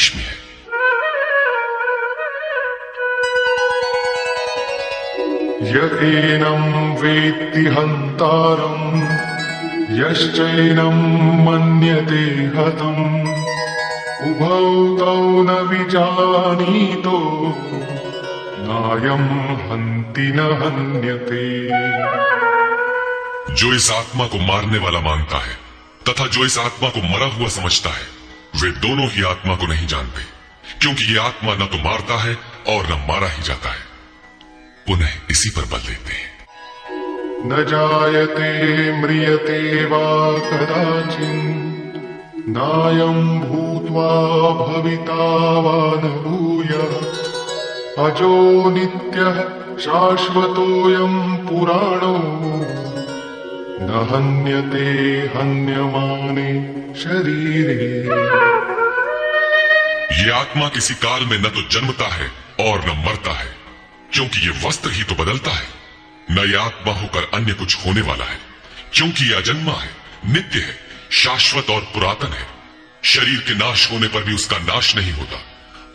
रेशमी है। यकेनं वेत्ति हन्तारम् यश्चैनं मन्यते हतम् उभौ तौ न विजानीतो नायं हन्ति न हन्यते। जो इस आत्मा को मारने वाला मानता है तथा जो इस आत्मा को मरा हुआ समझता है, वे दोनों ही आत्मा को नहीं जानते, क्योंकि ये आत्मा न तो मारता है और न मारा ही जाता है। पुनः इसी पर बल देते हैं। न जायते म्रियते वा कदाचित् नायं भूत्वा भविता वा न भूयः अजो नित्यः शाश्वतोऽयं पुराणो न हन्यते हन्यमाने शरीरे। ये आत्मा किसी काल में न तो जन्मता है और न मरता है, क्योंकि ये वस्त्र ही तो बदलता है। न ये आत्मा होकर अन्य कुछ होने वाला है, क्योंकि ये अजन्मा है, नित्य है, शाश्वत और पुरातन है। शरीर के नाश होने पर भी उसका नाश नहीं होता।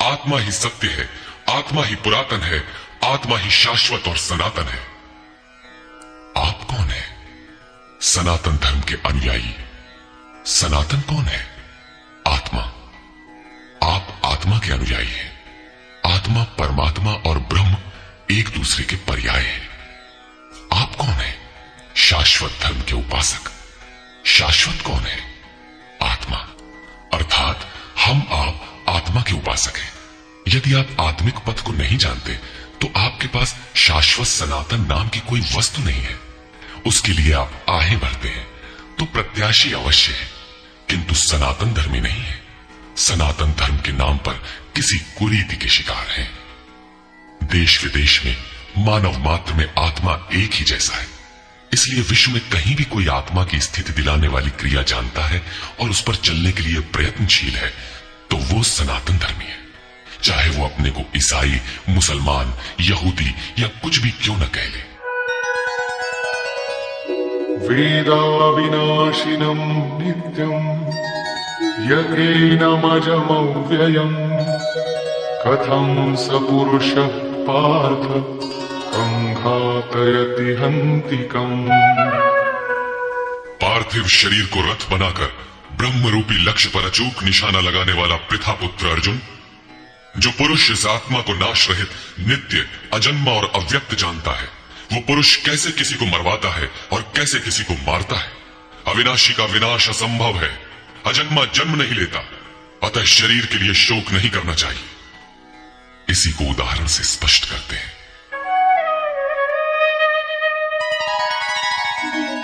आत्मा ही सत्य है, आत्मा ही पुरातन है, आत्मा ही शाश्वत और सनातन है। आप कौन है? सनातन धर्म के अनुयायी। सनातन कौन है? आत्मा। आप आत्मा के अनुयायी हैं। आत्मा, परमात्मा और ब्रह्म एक दूसरे के पर्याय हैं। आप कौन है? शाश्वत धर्म के उपासक। शाश्वत कौन है? आत्मा। अर्थात हम आप आत्मा के उपासक हैं। यदि आप आत्मिक पथ को नहीं जानते तो आपके पास शाश्वत सनातन नाम की कोई वस्तु नहीं है। उसके लिए आप आहें भरते हैं तो प्रत्याशी अवश्य है, किंतु सनातन धर्मी नहीं है। सनातन धर्म के नाम पर किसी कुरीति के शिकार हैं। देश विदेश में मानव मात्र में आत्मा एक ही जैसा है, इसलिए विश्व में कहीं भी कोई आत्मा की स्थिति दिलाने वाली क्रिया जानता है और उस पर चलने के लिए प्रयत्नशील है तो वो सनातन धर्मी है, चाहे वो अपने को ईसाई, मुसलमान, यहूदी या कुछ भी क्यों न कह ले। वेदा विनाशिनं नित्यं यज्ञेनमजमव्ययम् कथं स पुरुषः पार्थ घातयति हन्तिकम्। पार्थिव शरीर को रथ बनाकर ब्रह्म रूपी लक्ष्य पर अचूक निशाना लगाने वाला पृथा पुत्र अर्जुन, जो पुरुष इस आत्मा को नाश रहित, नित्य, अजन्मा और अव्यक्त जानता है, वो पुरुष कैसे किसी को मरवाता है और कैसे किसी को मारता है। अविनाशी का विनाश असंभव है। अजन्मा जन्म नहीं लेता, अतः शरीर के लिए शोक नहीं करना चाहिए। इसी को उदाहरण से स्पष्ट करते हैं।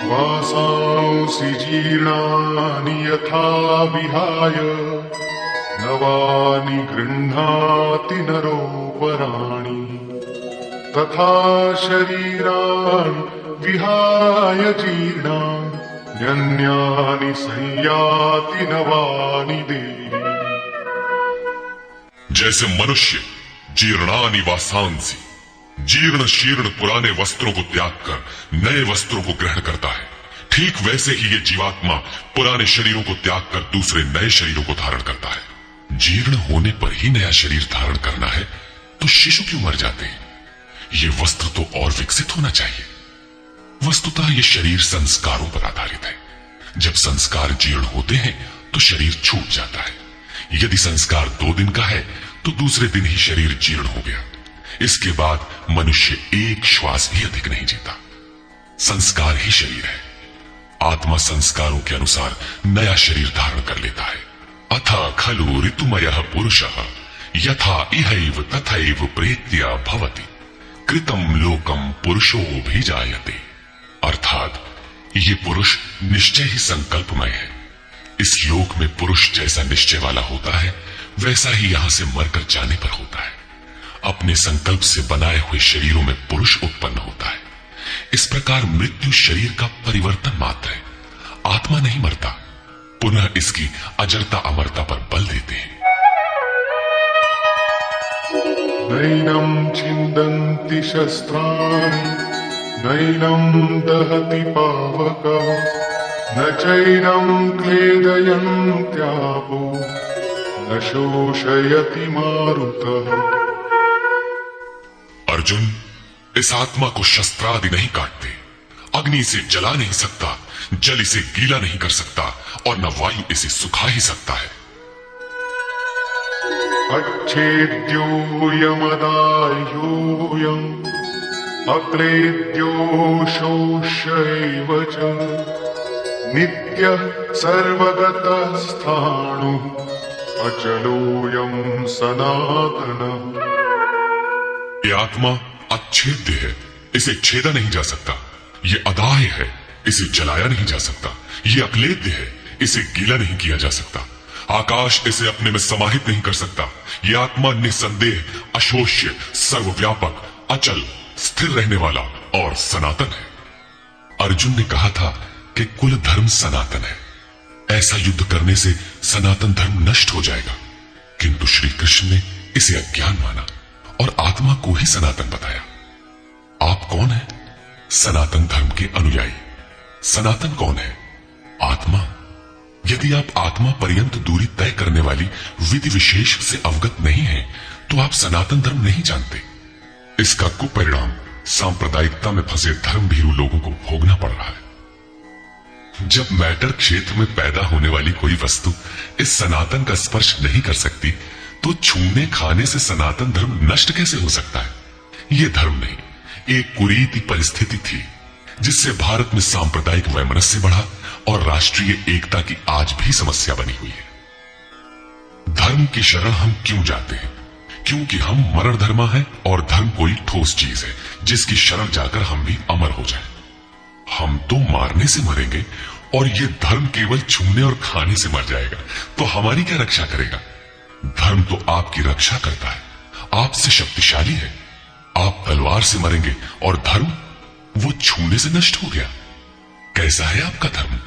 वासांसि जीर्णानि यथा विहाय नवानि गृह्णाति नरोपराणि तथा शरीराणि विहाय जीर्णानि अन्यानि संयाति नवानि देहि। जैसे मनुष्य जीर्णानि वासांसि, जीर्ण शीर्ण पुराने वस्त्रों को त्याग कर नए वस्त्रों को ग्रहण करता है, ठीक वैसे ही ये जीवात्मा पुराने शरीरों को त्याग कर दूसरे नए शरीरों को धारण करता है। जीर्ण होने पर ही नया शरीर धारण करना है तो शिशु क्यों मर जाते हैं? ये वस्त्र तो और विकसित होना चाहिए। वस्तुतः ये शरीर संस्कारों पर आधारित है। जब संस्कार जीर्ण होते हैं तो शरीर छूट जाता है। यदि संस्कार 2 दिन का है तो दूसरे दिन ही शरीर जीर्ण हो गया। इसके बाद मनुष्य एक श्वास भी अधिक नहीं जीता। संस्कार ही शरीर है। आत्मा संस्कारों के अनुसार नया शरीर धारण कर लेता है। अथा खलु ऋतुमयः पुरुषः यथा इहैव तथैव प्रेत्या भवति कृतं लोकम पुरुषोऽभिजायते। अर्थात ये पुरुष निश्चय ही संकल्पमय है। इस लोक में पुरुष जैसा निश्चय वाला होता है वैसा ही यहां से मरकर जाने पर होता है। अपने संकल्प से बनाए हुए शरीरों में पुरुष उत्पन्न होता है। इस प्रकार मृत्यु शरीर का परिवर्तन मात्र है, आत्मा नहीं मरता। पुनः इसकी अजरता अमरता पर बल देते हैं। नैनं छिन्दन्ति शस्त्राणि नैनं दहति पावकः न चैनं क्लेदयन्त्यापो न शोषयति मारुतः। अर्जुन, इस आत्मा को शस्त्रादि नहीं काटते, अग्नि इसे जला नहीं सकता, जल इसे गीला नहीं कर सकता और न वायु इसे सुखा ही सकता है। अच्छेद्यो यमदाह्योऽयम् अक्लेद्यो शोष्यैव च नित्यः सर्वगतः स्थाणुः अचलोऽयं सनातनः। ये आत्मा अच्छेद्य है, इसे छेदा नहीं जा सकता। ये अदाह्य है, इसे जलाया नहीं जा सकता। ये अक्लेद्य है, इसे गीला नहीं किया जा सकता। आकाश इसे अपने में समाहित नहीं कर सकता। ये आत्मा निसंदेह, अशोष्य, सर्वव्यापक, अचल, स्थिर रहने वाला और सनातन है। अर्जुन ने कहा था कि कुल धर्म सनातन है, ऐसा युद्ध करने से सनातन धर्म नष्ट हो जाएगा, किंतु श्री कृष्ण ने इसे अज्ञान माना और आत्मा को ही सनातन बताया। आप कौन है? सनातन धर्म के अनुयायी। सनातन कौन है? आत्मा। यदि आप आत्मा पर्यंत दूरी तय करने वाली विधि विशेष से अवगत नहीं हैं, तो आप सनातन धर्म नहीं जानते। इसका कुपरिणाम सांप्रदायिकता में फंसे धर्मभीरू लोगों को भोगना पड़ रहा है। जब मैटर क्षेत्र में पैदा होने वाली कोई वस्तु इस सनातन का स्पर्श नहीं कर सकती, तो छूने खाने से सनातन धर्म नष्ट कैसे हो सकता है? यह धर्म नहीं, एक कुरीति परिस्थिति थी जिससे भारत में सांप्रदायिक वैमनस्य बढ़ा और राष्ट्रीय एकता की आज भी समस्या बनी हुई है। धर्म की शरण हम क्यों जाते हैं? क्योंकि हम मरण धर्मा है और धर्म कोई ठोस चीज है जिसकी शरण जाकर हम भी अमर हो जाएं। हम तो मारने से मरेंगे और ये धर्म केवल छूने और खाने से मर जाएगा, तो हमारी क्या रक्षा करेगा? धर्म तो आपकी रक्षा करता है, आपसे शक्तिशाली है। आप तलवार से मरेंगे और धर्म वो छूने से नष्ट हो गया। कैसा है आपका धर्म?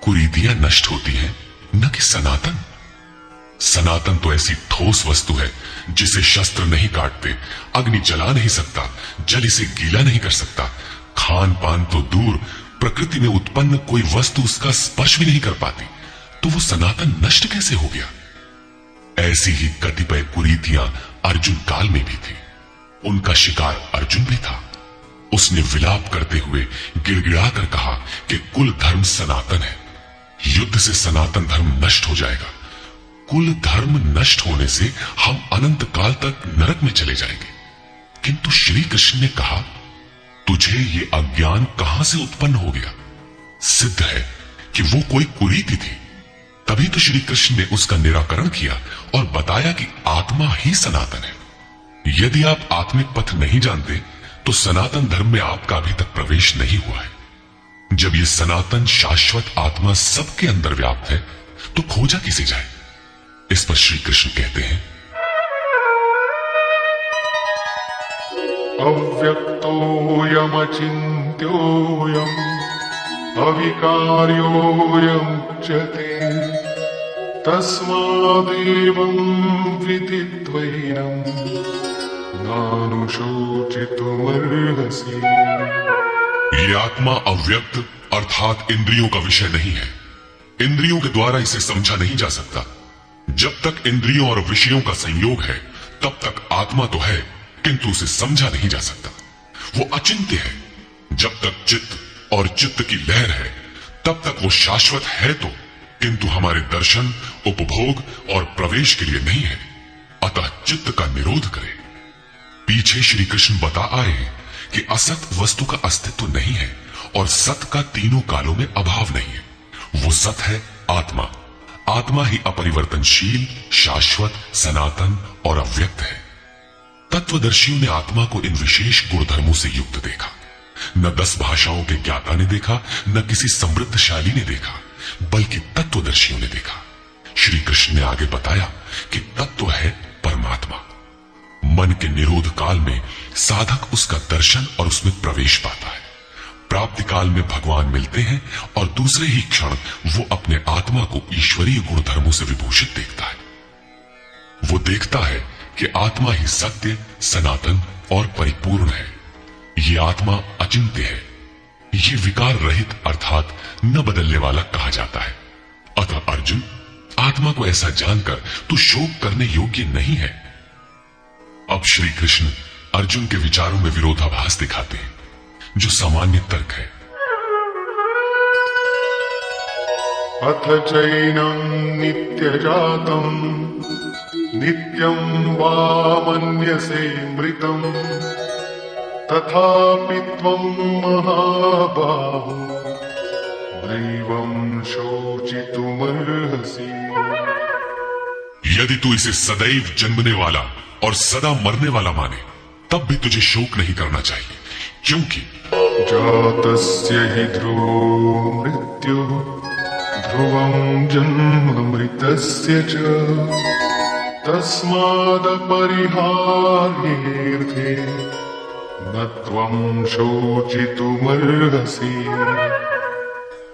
कुरीतियां नष्ट होती हैं, न कि सनातन। सनातन तो ऐसी ठोस वस्तु है जिसे शस्त्र नहीं काटते, अग्नि जला नहीं सकता, जल इसे गीला नहीं कर सकता। खान पान तो दूर, प्रकृति में उत्पन्न कोई वस्तु उसका स्पर्श भी नहीं कर पाती, तो वो सनातन नष्ट कैसे हो गया? ऐसी ही कतिपय कुरीतियां अर्जुन काल में भी थी। उनका शिकार अर्जुन भी था। उसने विलाप करते हुए गिड़गिड़ाकर कहा कि कुल धर्म सनातन है, युद्ध से सनातन धर्म नष्ट हो जाएगा। कुल धर्म नष्ट होने से हम अनंत काल तक नरक में चले जाएंगे। किंतु श्री कृष्ण ने कहा, तुझे ये अज्ञान कहां से उत्पन्न हो गया? सिद्ध है कि वो कोई कुरीति थी। तभी तो श्री कृष्ण ने उसका निराकरण किया और बताया कि आत्मा ही सनातन है। यदि आप आत्मिक पथ नहीं जानते, तो सनातन धर्म में आपका अभी तक प्रवेश नहीं हुआ है। जब ये सनातन शाश्वत आत्मा सबके अंदर व्याप्त है, तो खोजा किसे जाए? इस पर श्री कृष्ण कहते हैं, अव्यक्तोऽयमचिन्त्योऽयम् अविकार्योऽयमुच्यते तस्मादेवं विदित्वैनं नानुशोचितुमर्हसि। ये आत्मा अव्यक्त अर्थात इंद्रियों का विषय नहीं है। इंद्रियों के द्वारा इसे समझा नहीं जा सकता। जब तक इंद्रियों और विषयों का संयोग है, तब तक आत्मा तो है, किंतु उसे समझा नहीं जा सकता। वो अचिंत्य है। जब तक चित्त और चित्त की लहर है, तब तक वो शाश्वत है तो, किंतु हमारे दर्शन, उपभोग और प्रवेश के लिए नहीं है। अतः चित्त का निरोध करें। पीछे श्री कृष्ण बता आए हैं कि असत वस्तु का अस्तित्व नहीं है और सत का तीनों कालों में अभाव नहीं है। वो सत है आत्मा। आत्मा ही अपरिवर्तनशील, शाश्वत, सनातन और अव्यक्त है। तत्वदर्शियों ने आत्मा को इन विशेष गुणधर्मों से युक्त देखा। न 10 भाषाओं के ज्ञाता ने देखा, न किसी समृद्धशाली ने देखा, बल्कि तत्वदर्शियों ने देखा। श्री कृष्ण ने आगे बताया कि तत्व है परमात्मा। मन के निरोध काल में साधक उसका दर्शन और उसमें प्रवेश पाता है। प्राप्ति काल में भगवान मिलते हैं और दूसरे ही क्षण वो अपने आत्मा को ईश्वरीय गुणधर्मों से विभूषित देखता है। वो देखता है कि आत्मा ही सत्य, सनातन और परिपूर्ण है। ये आत्मा अचिंत्य है। ये विकार रहित अर्थात न बदलने वाला कहा जाता है। अतः अर्जुन, आत्मा को ऐसा जानकर तू शोक करने योग्य नहीं है। अब श्री कृष्ण अर्जुन के विचारों में विरोधाभास दिखाते हैं, जो सामान्य तर्क है। अथ चैनं नित्यजातं नित्यं वा मन्यसे मृतं तथापि त्वं महाबाहो नैवं शोचितुमर्हसि। यदि तू इसे सदैव जन्मने वाला और सदा मरने वाला माने, तब भी तुझे शोक नहीं करना चाहिए, क्योंकि जातस्य हि ध्रुवो मृत्युः ध्रुवं जन्म मृतस्य च तस्मादपरिहार्येऽर्थे न त्वं शोचितुमर्हसि।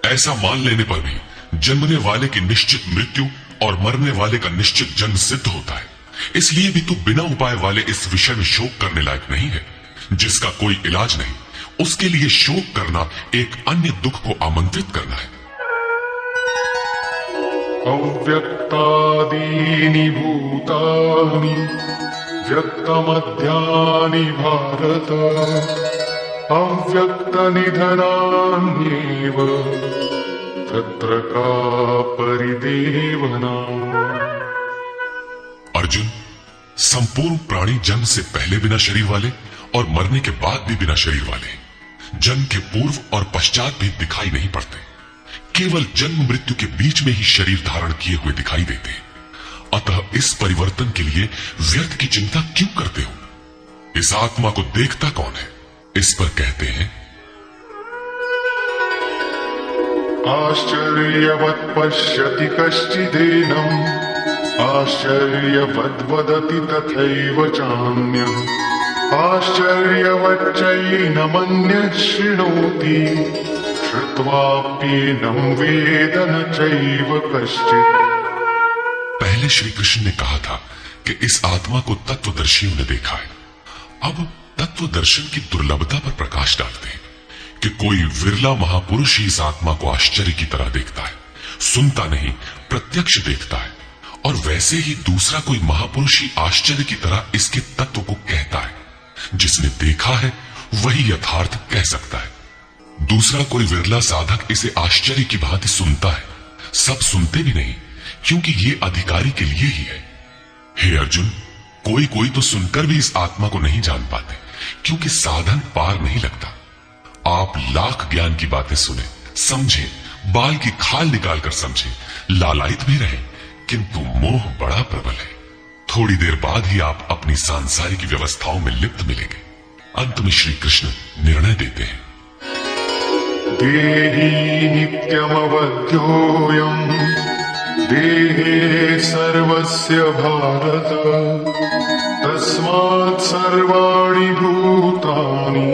ऐसा मान लेने पर भी जन्मने वाले की निश्चित मृत्यु और मरने वाले का निश्चित जन्म सिद्ध होता है। इसलिए भी तू बिना उपाय वाले इस विषय में शोक करने लायक नहीं है। जिसका कोई इलाज नहीं, उसके लिए शोक करना एक अन्य दुख को आमंत्रित करना है। अव्यक्तादीनि भूतानि व्यक्तमध्यानि भारत अव्यक्तनिधनान्येव तत्र का परिदेवना। अर्जुन, संपूर्ण प्राणी जन्म से पहले बिना शरीर वाले और मरने के बाद भी बिना शरीर वाले, जन्म के पूर्व और पश्चात भी दिखाई नहीं पड़ते, केवल जन्म मृत्यु के बीच में ही शरीर धारण किए हुए दिखाई देते हैं। अतः इस परिवर्तन के लिए व्यर्थ की चिंता क्यों करते हो? इस आत्मा को देखता कौन है? इस पर कहते हैं, आश्चर्यवत् पश्यति कश्चिदेनम् आश्चर्यवद् वदति तथैव चान्यः आश्चर्यवच्चैनमन्यः शृणोति श्रुत्वाप्येनं वेद न चैव कश्चित्। पहले श्री कृष्ण ने कहा था कि इस आत्मा को तत्वदर्शियों ने देखा है। अब तत्व दर्शन की दुर्लभता पर प्रकाश डालते हैं कि कोई विरला महापुरुष ही इस आत्मा को आश्चर्य की तरह देखता है, सुनता नहीं प्रत्यक्ष देखता है। और वैसे ही दूसरा कोई महापुरुष ही आश्चर्य की तरह इसके तत्व को कहता है। जिसने देखा है वही यथार्थ कह सकता है। दूसरा कोई विरला साधक इसे आश्चर्य की भांति सुनता है। सब सुनते भी नहीं, क्योंकि ये अधिकारी के लिए ही है। हे अर्जुन, कोई कोई तो सुनकर भी इस आत्मा को नहीं जान पाते, क्योंकि साधन पार नहीं लगता। आप लाख ज्ञान की बातें सुने, समझे, बाल की खाल निकालकर समझे, लालायित भी रहे, किंतु मोह बड़ा प्रबल है। थोड़ी देर बाद ही आप अपनी सांसारिक व्यवस्थाओं में लिप्त मिलेंगे। अंत में श्री कृष्ण निर्णय देते हैं, देहि नित्यमवध्योऽयम् देहे सर्वस्य भारत तस्मात् सर्वाणि भूतानि